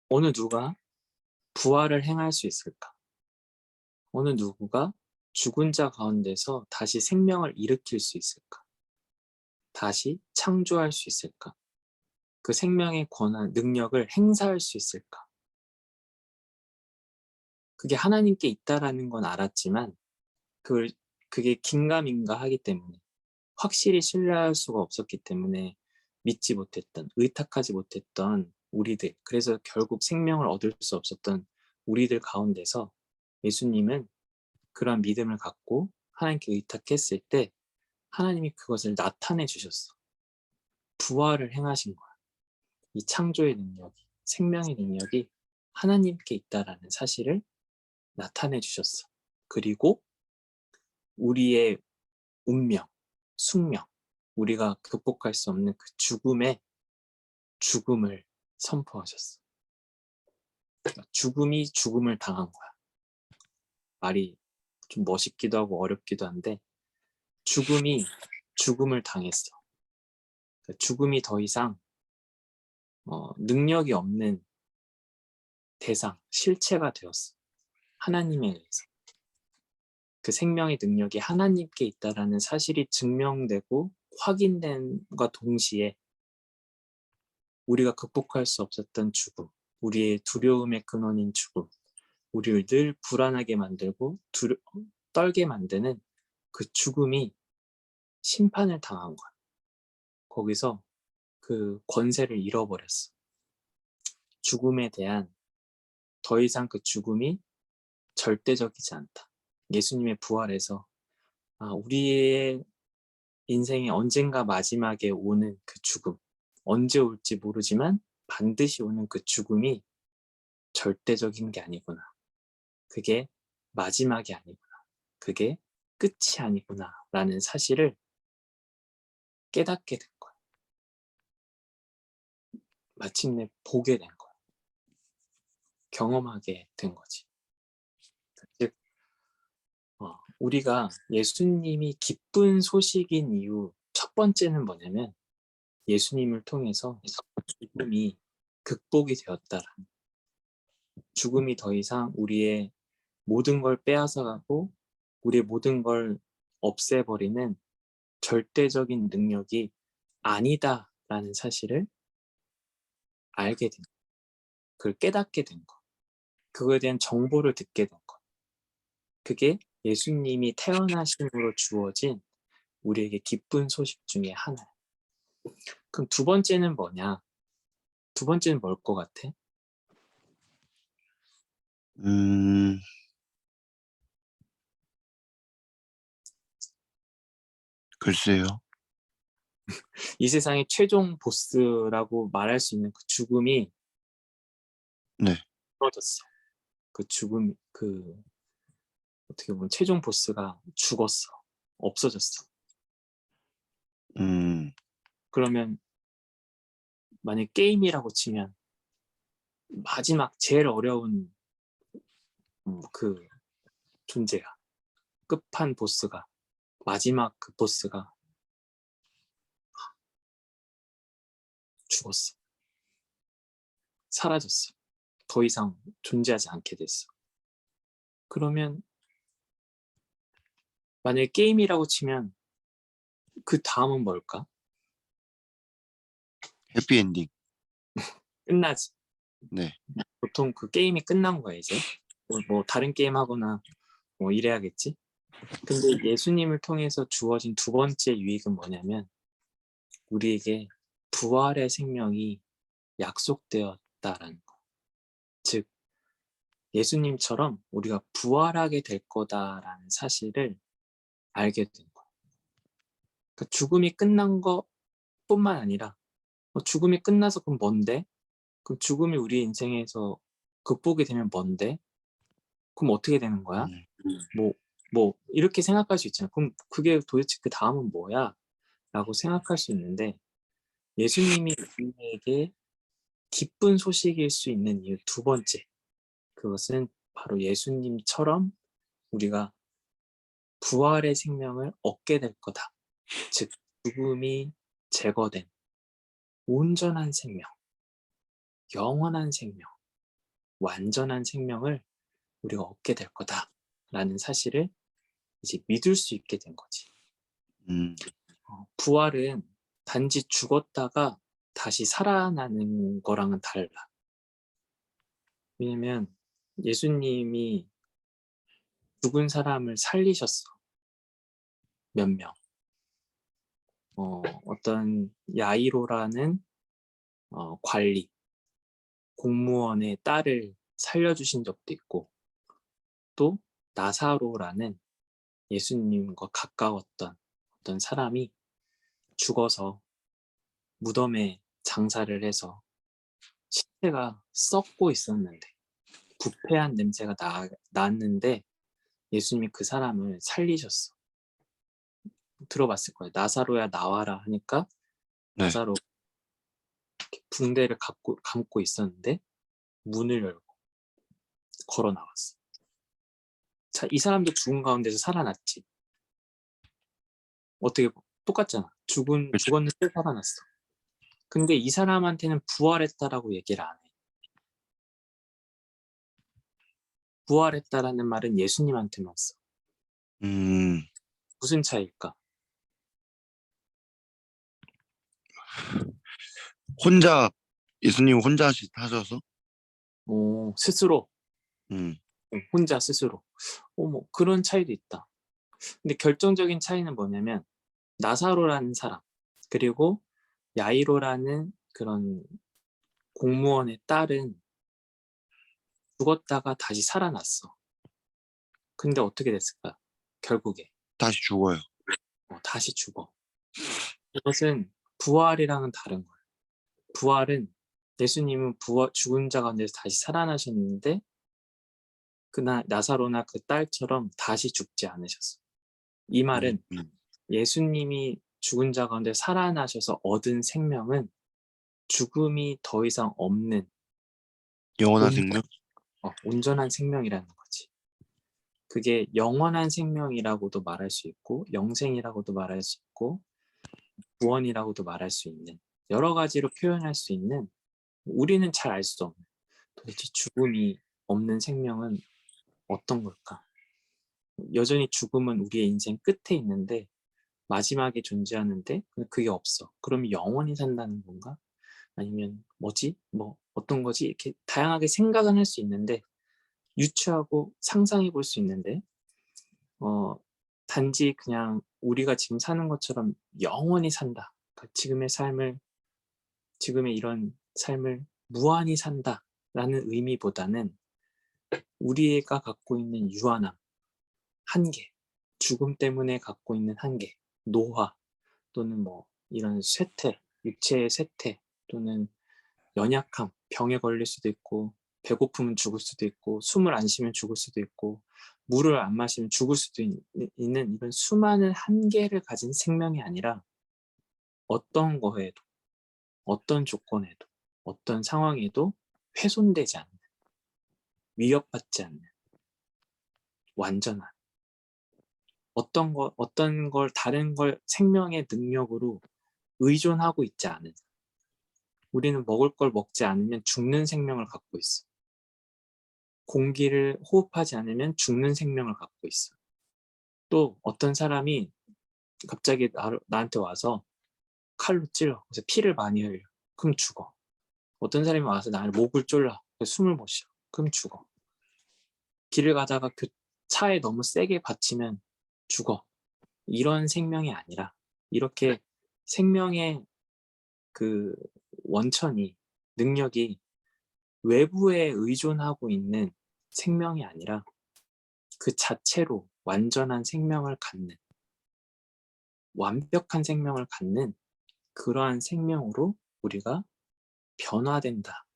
어느 누가 부활을 행할 수 있을까? 어느 누구가 죽은 자 가운데서 다시 생명을 일으킬 수 있을까? 다시 창조할 수 있을까? 그 생명의 권한, 능력을 행사할 수 있을까? 그게 하나님께 있다라는 건 알았지만 그게 긴가민가 하기 때문에 확실히 신뢰할 수가 없었기 때문에 믿지 못했던, 의탁하지 못했던 우리들, 그래서 결국 생명을 얻을 수 없었던 우리들 가운데서 예수님은 그런 믿음을 갖고 하나님께 의탁했을 때 하나님이 그것을 나타내 주셨어. 부활을 행하신 거야. 이 창조의 능력이, 생명의 능력이 하나님께 있다라는 사실을 나타내 주셨어. 그리고 우리의 운명, 숙명, 우리가 극복할 수 없는 그 죽음을 선포하셨어. 죽음이 죽음을 당한 거야. 말이 좀 멋있기도 하고 어렵기도 한데 죽음이 죽음을 당했어. 죽음이 더 이상 능력이 없는 대상, 실체가 되었어. 하나님에 의해서. 그 생명의 능력이 하나님께 있다라는 사실이 증명되고 확인된과 동시에 우리가 극복할 수 없었던 죽음, 우리의 두려움의 근원인 죽음, 우리를 늘 불안하게 만들고 떨게 만드는 그 죽음이 심판을 당한 거야. 거기서 그 권세를 잃어버렸어. 죽음에 대한 더 이상 그 죽음이 절대적이지 않다. 예수님의 부활에서 우리의 인생의 언젠가 마지막에 오는 그 죽음, 언제 올지 모르지만 반드시 오는 그 죽음이 절대적인 게 아니구나. 그게 마지막이 아니구나. 그게 끝이 아니구나. 라는 사실을 깨닫게 된 거야. 마침내 보게 된 거야. 경험하게 된 거지. 즉, 우리가 예수님이 기쁜 소식인 이유 첫 번째는 뭐냐면 예수님을 통해서 죽음이 극복이 되었다라는, 죽음이 더 이상 우리의 모든 걸 빼앗아가고 우리의 모든 걸 없애버리는 절대적인 능력이 아니다라는 사실을 알게 된 거, 그걸 깨닫게 된 거, 그거에 대한 정보를 듣게 된 거. 그게 예수님이 태어나심으로 주어진 우리에게 기쁜 소식 중에 하나야. 그럼 두 번째는 뭐냐? 두 번째는 뭘 것 같아? 글쎄요. 이 세상의 최종 보스라고 말할 수 있는 그 죽음이 네. 떨어졌어. 그 죽음, 그 어떻게 보면 최종 보스가 죽었어. 없어졌어. 그러면 만약 게임이라고 치면 마지막 제일 어려운 그 존재야. 끝판 보스가, 마지막 그 보스가 죽었어. 사라졌어. 더 이상 존재하지 않게 됐어. 그러면 만약에 게임이라고 치면 그 다음은 뭘까? 해피엔딩. 끝나지. 네. 보통 그 게임이 끝난 거야 이제. 뭐 다른 게임 하거나 뭐 이래야겠지. 근데 예수님을 통해서 주어진 두 번째 유익은 뭐냐면 우리에게 부활의 생명이 약속되었다라는 거. 즉 예수님처럼 우리가 부활하게 될 거다라는 사실을 알게 된 거야. 그러니까 죽음이 끝난 것뿐만 아니라 죽음이 끝나서 그럼 뭔데? 그럼 죽음이 우리 인생에서 극복이 되면 뭔데? 그럼 어떻게 되는 거야? 뭐 이렇게 생각할 수 있잖아. 그럼 그게 도대체 그 다음은 뭐야? 라고 생각할 수 있는데 예수님이 우리에게 기쁜 소식일 수 있는 이유 두 번째, 그것은 바로 예수님처럼 우리가 부활의 생명을 얻게 될 거다. 즉 죽음이 제거된 온전한 생명, 영원한 생명, 완전한 생명을 우리가 얻게 될 거다라는 사실을 이제 믿을 수 있게 된 거지. 부활은 단지 죽었다가 다시 살아나는 거랑은 달라. 왜냐면 예수님이 죽은 사람을 살리셨어. 몇 명. 어떤 야이로라는 관리, 공무원의 딸을 살려주신 적도 있고, 또 나사로라는 예수님과 가까웠던 어떤 사람이 죽어서 무덤에 장사를 해서 시체가 썩고 있었는데 부패한 냄새가 났는데 예수님이 그 사람을 살리셨어. 들어봤을 거야. 나사로야 나와라 하니까 네. 나사로 붕대를 감고 있었는데 문을 열고 걸어 나왔어. 자, 이 사람도 죽은 가운데서 살아났지. 어떻게 똑같잖아. 죽었는데 살아났어. 근데 이 사람한테는 부활했다라고 얘기를 안 해. 부활했다라는 말은 예수님한테만 써. 무슨 차이일까? 예수님 혼자 하셔서? 스스로. 음. 혼자 스스로. 뭐 그런 차이도 있다. 근데 결정적인 차이는 뭐냐면 나사로라는 사람, 그리고 야이로라는 그런 공무원의 딸은 죽었다가 다시 살아났어. 근데 어떻게 됐을까? 결국에 다시 죽어요. 다시 죽어. 그것은 부활이랑은 다른 거예요. 부활은 예수님은 죽은 자 가운데서 다시 살아나셨는데 그날 나사로나 그 딸처럼 다시 죽지 않으셨어요. 이 말은 예수님이 죽은 자 가운데 살아나셔서 얻은 생명은 죽음이 더 이상 없는 영원한 온, 생명? 온전한 생명이라는 거지. 그게 영원한 생명이라고도 말할 수 있고 영생이라고도 말할 수 있고 구원이라고도 말할 수 있는 여러 가지로 표현할 수 있는 우리는 잘 알 수 없는 도대체 죽음이 없는 생명은 어떤 걸까? 여전히 죽음은 우리의 인생 끝에 있는데 마지막에 존재하는데 그게 없어. 그럼 영원히 산다는 건가? 아니면 뭐지? 뭐 어떤 거지? 이렇게 다양하게 생각은 할 수 있는데 유추하고 상상해 볼 수 있는데 단지 그냥 우리가 지금 사는 것처럼 영원히 산다. 그러니까 지금의 이런 삶을 무한히 산다라는 의미보다는 우리가 갖고 있는 유한함, 한계, 죽음 때문에 갖고 있는 한계, 노화 또는 뭐 이런 쇠퇴, 육체의 쇠퇴 또는 연약함, 병에 걸릴 수도 있고 배고프면 죽을 수도 있고 숨을 안 쉬면 죽을 수도 있고 물을 안 마시면 죽을 수도 있는 이런 수많은 한계를 가진 생명이 아니라 어떤 거에도 어떤 조건에도 어떤 상황에도 훼손되지 않는 위협받지 않는 완전한 어떤 걸 다른 걸 생명의 능력으로 의존하고 있지 않은 우리는 먹을 걸 먹지 않으면 죽는 생명을 갖고 있어. 공기를 호흡하지 않으면 죽는 생명을 갖고 있어. 또 어떤 사람이 갑자기 나한테 와서 칼로 찔러. 그래서 피를 많이 흘려. 그럼 죽어. 어떤 사람이 와서 나를 목을 졸라. 그래서 숨을 못 쉬어. 그럼 죽어. 길을 가다가 차에 너무 세게 받치면 죽어. 이런 생명이 아니라 이렇게 생명의 그 원천이 능력이 외부에 의존하고 있는 생명이 아니라 그 자체로 완전한 생명을 갖는 완벽한 생명을 갖는 그러한 생명으로 우리가 변화된다.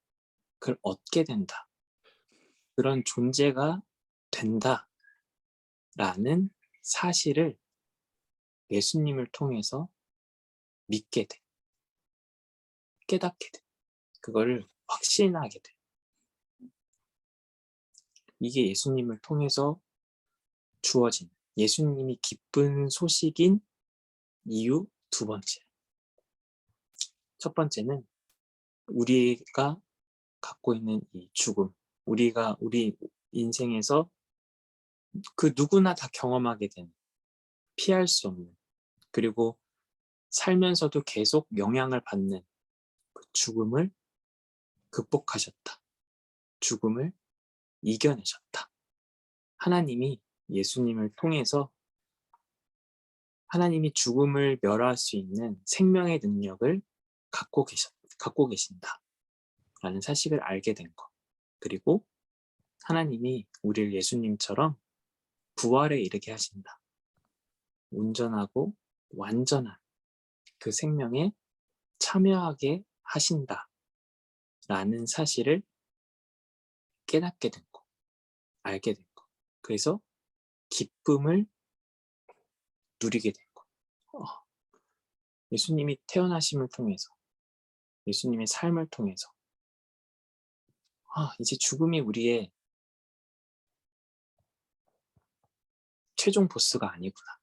그걸 얻게 된다. 그런 존재가 된다라는 사실을 예수님을 통해서 믿게 돼. 깨닫게 돼. 그거를 확신하게 돼. 이게 예수님을 통해서 주어진 예수님이 기쁜 소식인 이유 두 번째. 첫 번째는 우리가 갖고 있는 이 죽음. 우리 인생에서 그 누구나 다 경험하게 되는 피할 수 없는 그리고 살면서도 계속 영향을 받는 그 죽음을 극복하셨다. 죽음을 이겨내셨다. 하나님이 예수님을 통해서 하나님이 죽음을 멸할 수 있는 생명의 능력을 갖고 계신다. 라는 사실을 알게 된 것. 그리고 하나님이 우리를 예수님처럼 부활에 이르게 하신다. 온전하고 완전한 그 생명에 참여하게 하신다. 라는 사실을 깨닫게 된 것. 알게 된 것. 그래서 기쁨을 누리게 된 것. 예수님이 태어나심을 통해서 예수님의 삶을 통해서 이제 죽음이 우리의 최종 보스가 아니구나.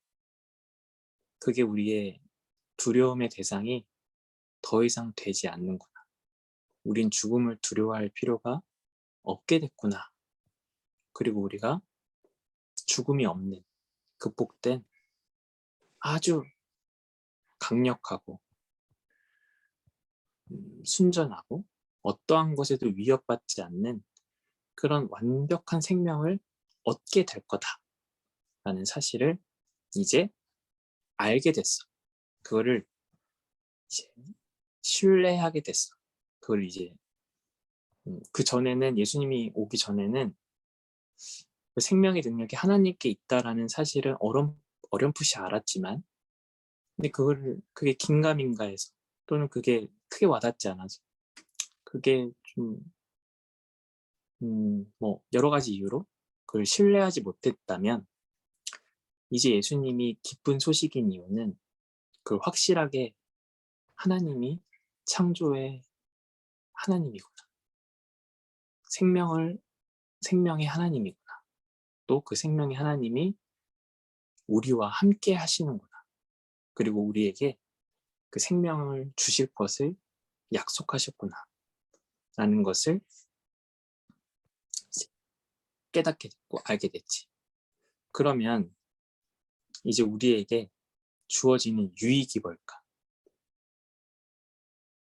그게 우리의 두려움의 대상이 더 이상 되지 않는구나. 우린 죽음을 두려워할 필요가 없게 됐구나. 그리고 우리가 죽음이 없는 극복된 아주 강력하고 순전하고 어떠한 것에도 위협받지 않는 그런 완벽한 생명을 얻게 될 거다라는 사실을 이제 알게 됐어. 그거를 이제 신뢰하게 됐어. 그걸 이제 그 전에는 예수님이 오기 전에는 그 생명의 능력이 하나님께 있다라는 사실은 어렴풋이 알았지만 근데 그게 긴가민가해서 또는 그게 크게 와닿지 않아서 그게 좀 뭐 여러 가지 이유로 그걸 신뢰하지 못했다면 이제 예수님이 기쁜 소식인 이유는 그걸 확실하게 하나님이 창조의 하나님이구나. 생명의 하나님이구나. 또 그 생명의 하나님이 우리와 함께 하시는구나. 그리고 우리에게 그 생명을 주실 것을 약속하셨구나. 라는 것을 깨닫게 됐고 알게 됐지. 그러면 이제 우리에게 주어지는 유익이 뭘까?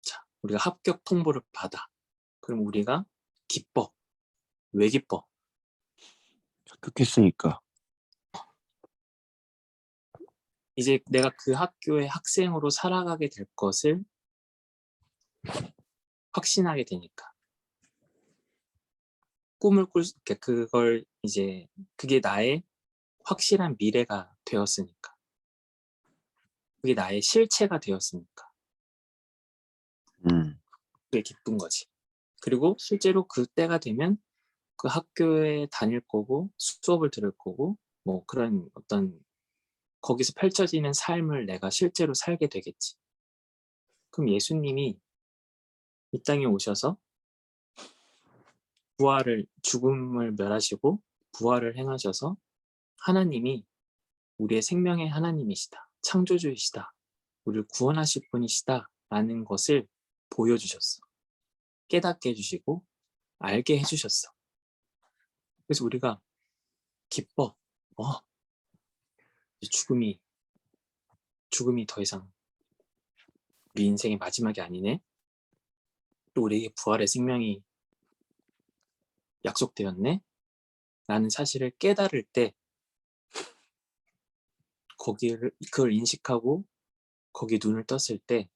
자, 우리가 합격 통보를 받아. 그럼 우리가 기뻐. 왜 기뻐? 합격했으니까. 이제 내가 그 학교의 학생으로 살아가게 될 것을 확신하게 되니까. 그걸 이제 그게 나의 확실한 미래가 되었으니까. 그게 나의 실체가 되었으니까. 그게 기쁜 거지. 그리고 실제로 그때가 되면 그 학교에 다닐 거고 수업을 들을 거고 뭐 그런 어떤 거기서 펼쳐지는 삶을 내가 실제로 살게 되겠지. 그럼 예수님이 이 땅에 오셔서 죽음을 멸하시고 부활을 행하셔서 하나님이 우리의 생명의 하나님이시다. 창조주이시다. 우리를 구원하실 분이시다. 라는 것을 보여주셨어. 깨닫게 해주시고 알게 해주셨어. 그래서 우리가 기뻐. 죽음이 더 이상 우리 인생의 마지막이 아니네. 또 우리에게 부활의 생명이 약속되었네. 라는 사실을 깨달을 때 그걸 인식하고 거기에 눈을 떴을 때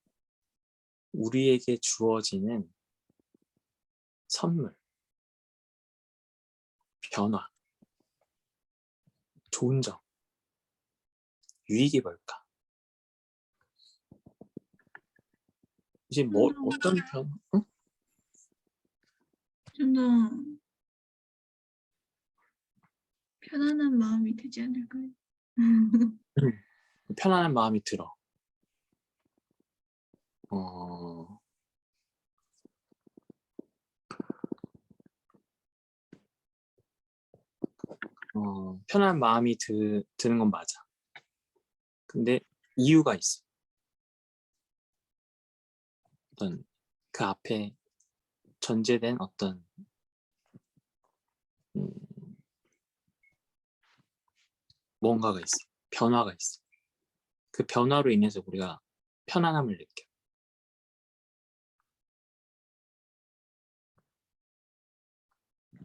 우리에게 주어지는 선물, 변화, 좋은 점, 유익이 뭘까? 이제 어떤 응? 좀 더 편안한 마음이 되지 않을까요? 편안한 마음이 들어. 어, 편안한 마음이 드는 건 맞아. 근데 이유가 있어. 어떤 그 앞에 전제된 어떤 음, 뭔가가 있어. 변화가 있어. 그 변화로 인해서 우리가 편안함을 느껴.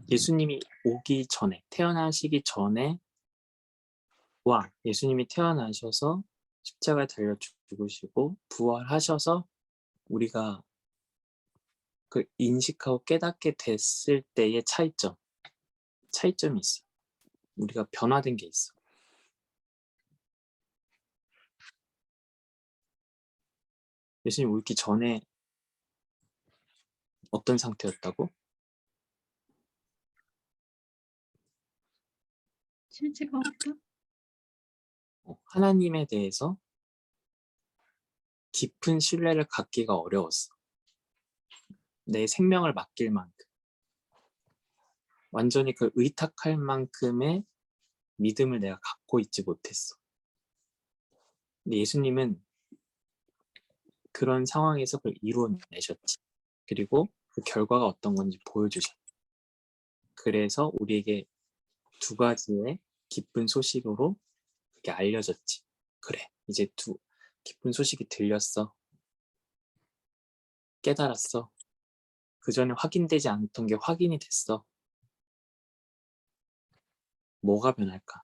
예수님이 오기 전에, 태어나시기 전에 예수님이 태어나셔서 십자가에 달려 죽으시고 부활하셔서 우리가 그 인식하고 깨닫게 됐을 때의 차이점이 있어. 우리가 변화된 게 있어. 예수님 오기 전에 어떤 상태였다고? 실체가 없다? 하나님에 대해서 깊은 신뢰를 갖기가 어려웠어. 내 생명을 맡길 만큼. 완전히 그 의탁할 만큼의 믿음을 내가 갖고 있지 못했어. 근데 예수님은 그런 상황에서 그걸 이루어내셨지. 그리고 그 결과가 어떤 건지 보여주셨지. 그래서 우리에게 두 가지의 기쁜 소식으로 그게 알려졌지. 그래, 이제 기쁜 소식이 들렸어. 깨달았어. 그 전에 확인되지 않던 게 확인이 됐어. 뭐가 변할까?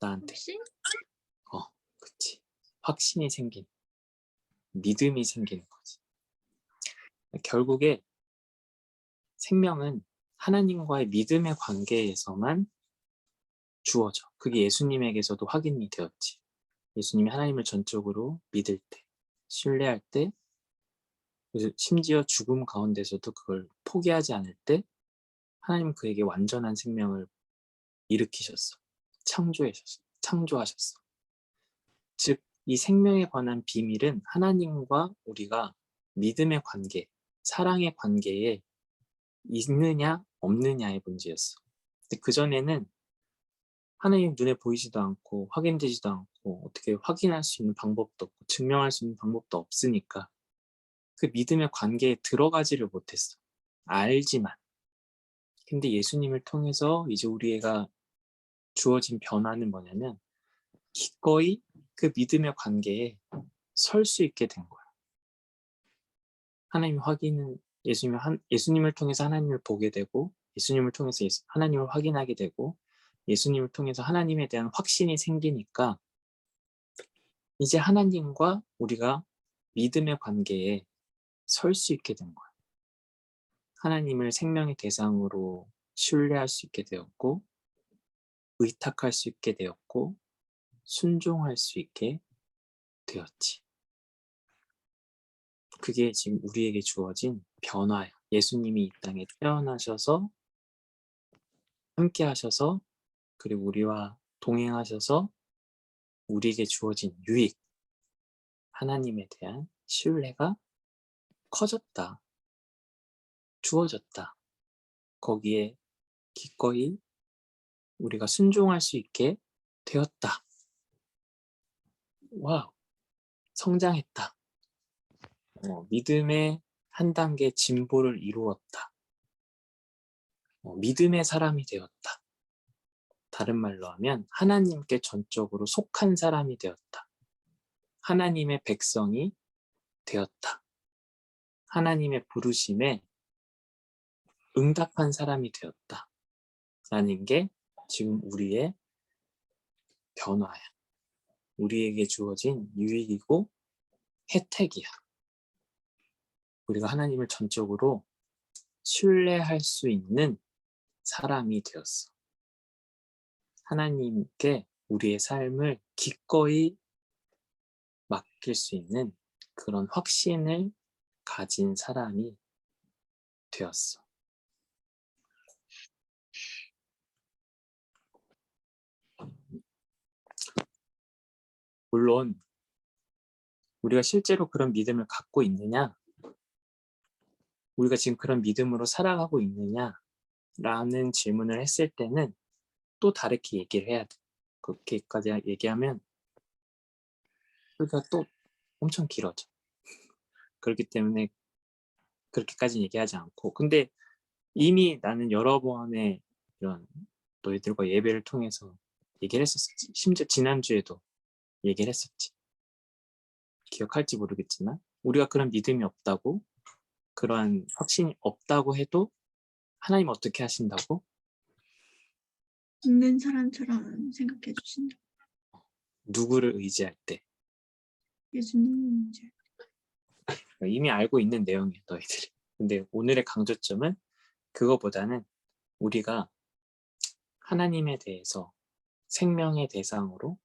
나한테. 혹시? 그치. 확신이 믿음이 생기는 거지. 결국에 생명은 하나님과의 믿음의 관계에서만 주어져. 그게 예수님에게서도 확인이 되었지. 예수님이 하나님을 전적으로 믿을 때, 신뢰할 때, 그래서 심지어 죽음 가운데서도 그걸 포기하지 않을 때 하나님은 그에게 완전한 생명을 일으키셨어. 창조하셨어. 즉, 이 생명에 관한 비밀은 하나님과 우리가 믿음의 관계, 사랑의 관계에 있느냐 없느냐의 문제였어. 근데 그전에는 하나님 눈에 보이지도 않고 확인되지도 않고 어떻게 확인할 수 있는 방법도 없고 증명할 수 있는 방법도 없으니까 그 믿음의 관계에 들어가지를 못했어. 알지만. 근데 예수님을 통해서 이제 우리가 주어진 변화는 뭐냐면 기꺼이 그 믿음의 관계에 설 수 있게 된 거야. 예수님을 통해서 하나님을 보게 되고 예수님을 통해서 하나님을 확인하게 되고 예수님을 통해서 하나님에 대한 확신이 생기니까 이제 하나님과 우리가 믿음의 관계에 설 수 있게 된 거야. 하나님을 생명의 대상으로 신뢰할 수 있게 되었고 의탁할 수 있게 되었고 순종할 수 있게 되었지. 그게 지금 우리에게 주어진 변화야. 예수님이 이 땅에 태어나셔서 함께 하셔서 그리고 우리와 동행하셔서 우리에게 주어진 유익, 하나님에 대한 신뢰가 커졌다, 주어졌다. 거기에 기꺼이 우리가 순종할 수 있게 되었다. 와우, 성장했다. 믿음의 한 단계 진보를 이루었다. 믿음의 사람이 되었다. 다른 말로 하면 하나님께 전적으로 속한 사람이 되었다. 하나님의 백성이 되었다. 하나님의 부르심에 응답한 사람이 되었다. 라는 게 지금 우리의 변화야. 우리에게 주어진 유익이고 혜택이야. 우리가 하나님을 전적으로 신뢰할 수 있는 사람이 되었어. 하나님께 우리의 삶을 기꺼이 맡길 수 있는 그런 확신을 가진 사람이 되었어. 물론 우리가 실제로 그런 믿음을 갖고 있느냐, 우리가 지금 그런 믿음으로 살아가고 있느냐라는 질문을 했을 때는 또 다르게 얘기를 해야 돼. 그렇게까지 얘기하면 우리가 또 엄청 길어져. 그렇기 때문에 그렇게까지 얘기하지 않고, 근데 이미 나는 여러 번의 이런 너희들과 예배를 통해서 얘기를 했었지. 심지어 지난주에도 얘기를 했었지. 기억할지 모르겠지만 우리가 그런 믿음이 없다고, 그러한 확신이 없다고 해도 하나님 어떻게 하신다고? 있는 사람처럼 생각해 주신다. 누구를 의지할 때? 예수님 이제 이미 알고 있는 내용이에요, 너희들이. 근데 오늘의 강조점은 그거보다는 우리가 하나님에 대해서 생명의 대상으로,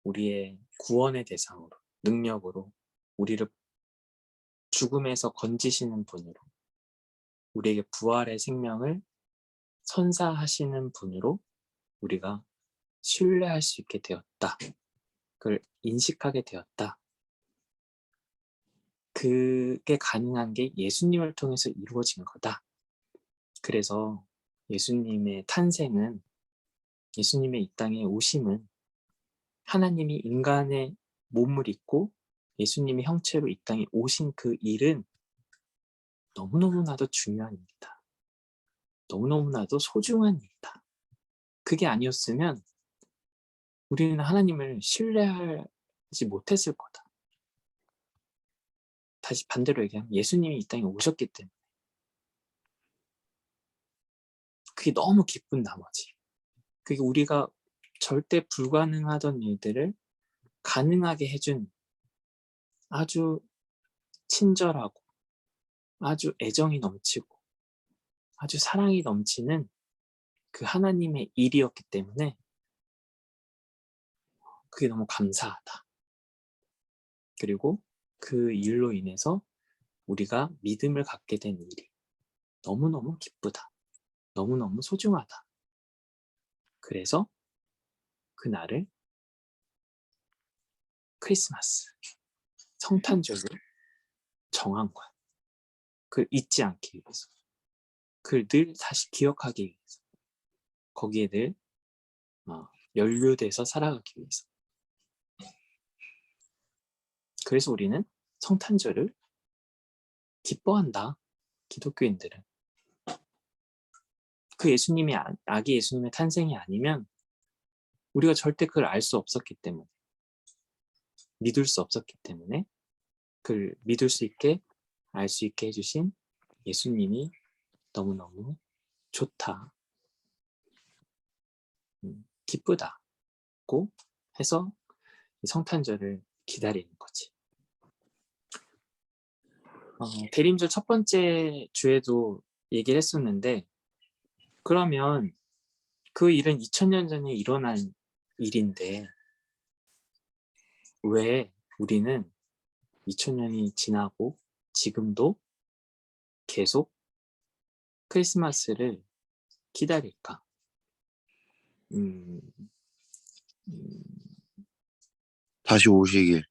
우리의 구원의 대상으로, 능력으로, 우리를 죽음에서 건지시는 분으로, 우리에게 부활의 생명을 선사하시는 분으로 우리가 신뢰할 수 있게 되었다. 그걸 인식하게 되었다. 그게 가능한 게 예수님을 통해서 이루어진 거다. 그래서 예수님의 탄생은, 예수님의 이 땅에 오심은 하나님이 인간의 몸을 입고 예수님의 형체로 이 땅에 오신 그 일은 너무너무나도 중요한 일이다. 너무너무나도 소중한 일이다. 그게 아니었으면 우리는 하나님을 신뢰하지 못했을 거다. 다시 반대로 얘기하면 예수님이 이 땅에 오셨기 때문에 그게 너무 기쁜 나머지, 그게 우리가 절대 불가능하던 일들을 가능하게 해준 아주 친절하고 아주 애정이 넘치고 아주 사랑이 넘치는 그 하나님의 일이었기 때문에 그게 너무 감사하다. 그리고 그 일로 인해서 우리가 믿음을 갖게 된 일이 너무너무 기쁘다. 너무너무 소중하다. 그래서 그날을 크리스마스, 성탄절로 정한 거야. 그걸 잊지 않기 위해서. 그걸 늘 다시 기억하기 위해서. 거기에 늘 연루돼서 살아가기 위해서. 그래서 우리는 성탄절을 기뻐한다. 기독교인들은. 그 예수님이 아기 예수님의 탄생이 아니면 우리가 절대 그걸 알 수 없었기 때문에, 믿을 수 없었기 때문에 그걸 믿을 수 있게, 알 수 있게 해주신 예수님이 너무너무 좋다, 기쁘다고 해서 성탄절을 기다리는 거지. 대림절 첫 번째 주에도 얘기를 했었는데, 그러면 그 일은 2000년 전에 일어난 일인데 왜 우리는 2000년이 지나고 지금도 계속 크리스마스를 기다릴까? 다시 오시길.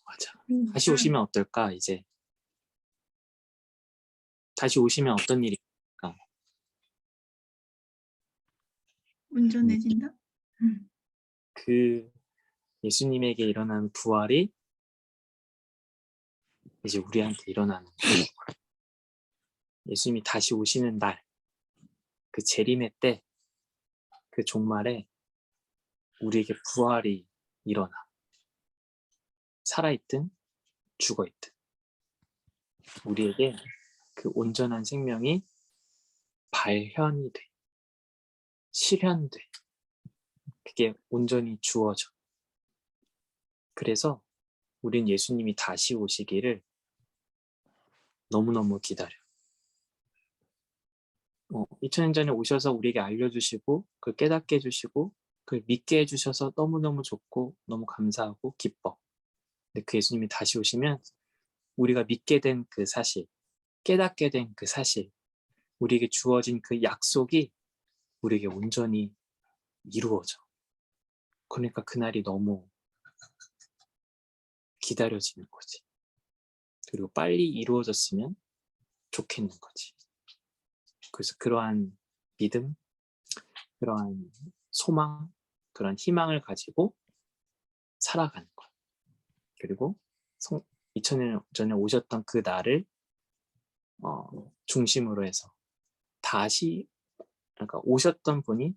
맞아. 다시 오시면 어떨까? 이제 다시 오시면 어떤 일이 있을까? 온전해진다? 그 예수님에게 일어난 부활이 이제 우리한테 일어나는 거예요. 예수님이 다시 오시는 날, 그 재림의 때, 그 종말에 우리에게 부활이 일어나. 살아있든 죽어있든 우리에게 그 온전한 생명이 발현이 돼. 실현돼. 그게 온전히 주어져. 그래서 우린 예수님이 다시 오시기를 너무너무 기다려. 2000년 전에 오셔서 우리에게 알려주시고 그걸 깨닫게 해주시고 그걸 믿게 해주셔서 너무너무 좋고 너무 감사하고 기뻐. 근데 그 예수님이 다시 오시면 우리가 믿게 된 그 사실, 깨닫게 된 그 사실, 우리에게 주어진 그 약속이 우리에게 온전히 이루어져. 그러니까 그날이 너무 기다려지는 거지. 그리고 빨리 이루어졌으면 좋겠는 거지. 그래서 그러한 믿음, 그러한 소망, 그런 희망을 가지고 살아가는 거야. 그리고 2000년 전에 오셨던 그 날을 중심으로 해서 다시, 그러니까 오셨던 분이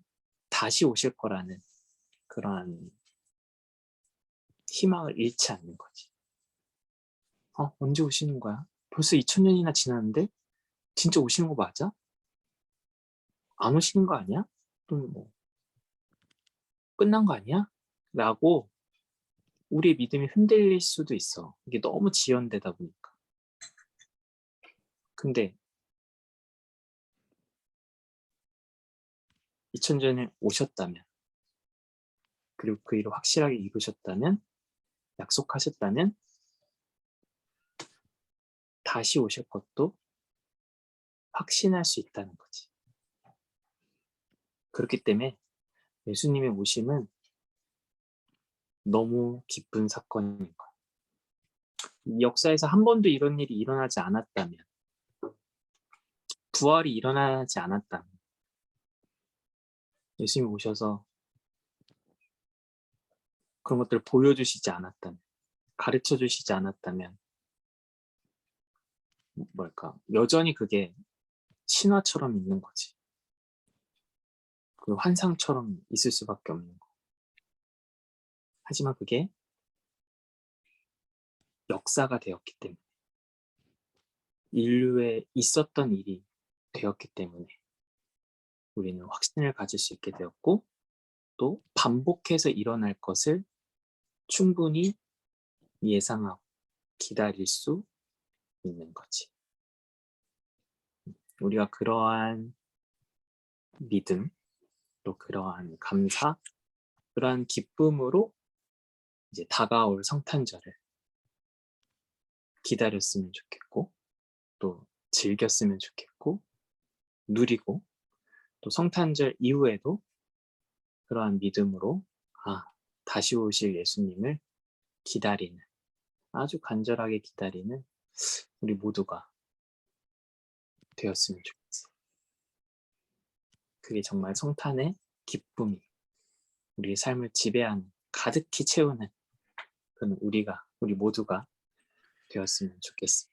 다시 오실 거라는 그러한 희망을 잃지 않는 거지. 언제 오시는 거야? 벌써 2000년이나 지났는데 진짜 오시는 거 맞아? 안 오시는 거 아니야? 좀 뭐 끝난 거 아니야? 라고 우리의 믿음이 흔들릴 수도 있어. 이게 너무 지연되다 보니까. 근데 2000년에 오셨다면, 그리고 그 일을 확실하게 이루셨다면, 약속하셨다면 다시 오실 것도 확신할 수 있다는 거지. 그렇기 때문에 예수님의 오심은 너무 기쁜 사건인 거야. 이 역사에서 한 번도 이런 일이 일어나지 않았다면, 부활이 일어나지 않았다면, 예수님이 오셔서 그런 것들을 보여주시지 않았다면, 가르쳐 주시지 않았다면, 여전히 그게 신화처럼 있는 거지. 그 환상처럼 있을 수밖에 없는 거. 하지만 그게 역사가 되었기 때문에, 인류에 있었던 일이 되었기 때문에 우리는 확신을 가질 수 있게 되었고, 또 반복해서 일어날 것을 충분히 예상하고 기다릴 수 있는 거지. 우리가 그러한 믿음, 또 그러한 감사, 그러한 기쁨으로 이제 다가올 성탄절을 기다렸으면 좋겠고, 또 즐겼으면 좋겠고, 누리고, 또 성탄절 이후에도 그러한 믿음으로 다시 오실 예수님을 기다리는, 아주 간절하게 기다리는 우리 모두가 되었으면 좋겠어요. 그게 정말 성탄의 기쁨이 우리의 삶을 지배하는, 가득히 채우는 그런 우리 모두가 되었으면 좋겠습니다.